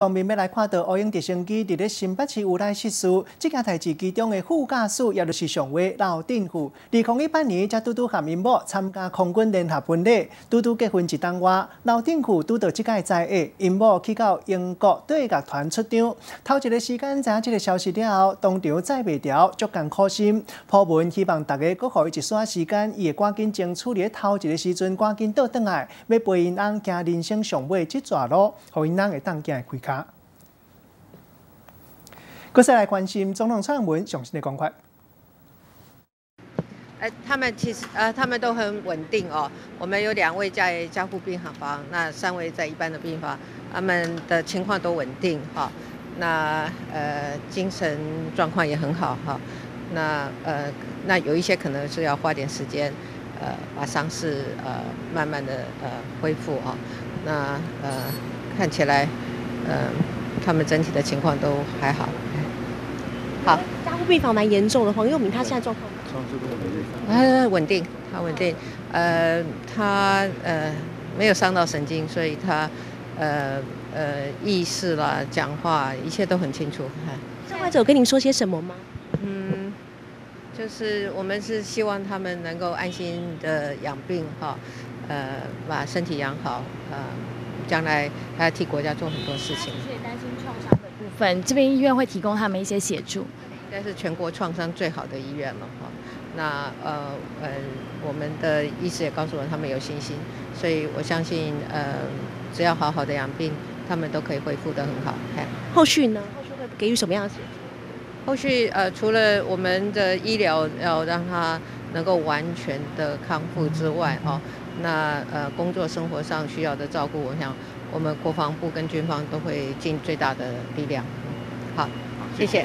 方面要来看到乌鹰直升机伫咧新北市有来失事，这件代志其中的副驾驶也就是上尉刘定富，2018年才拄和因某参加空军联合婚礼，拄结婚一冬外，刘定富拄到这届在下，因某去到英国对乐团出场。头一个时间知影这个消息了后，当场载袂牢，足艰苦心。普文希望大家搁互伊一丝时间，伊会赶紧争取伫头一个时阵赶紧倒转来，要陪因翁行人生上尾这段路，互因翁会当行开卡。搁再来关心总统蔡文详细的讲法。他们其实他们都很稳定哦。我们有2位在加护病房，那3位在一般的病房，他们的情况都稳定哈。那精神状况也很好哈。那有一些可能是要花点时间，把伤势慢慢的恢复啊。那看起来他们整体的情况都还好。好，加护病房蛮严重的，黄佑明他现在状况？稳定，他稳定，他没有伤到神经，所以他意识啦、讲话一切都很清楚。障碍者有跟您说些什么吗？就是我们是希望他们能够安心的养病哈，把身体养好，将来还要替国家做很多事情。也担心创伤的部分，这边医院会提供他们一些协助。应该是全国创伤最好的医院了哈。那我们的医师也告诉我他们有信心，所以我相信只要好好的养病，他们都可以恢复得很好。后续呢？后续会给予什么样的协助？后续除了我们的医疗要让他能够完全的康复之外哦，那工作生活上需要的照顾，我想我们国防部跟军方都会尽最大的力量。好，谢谢。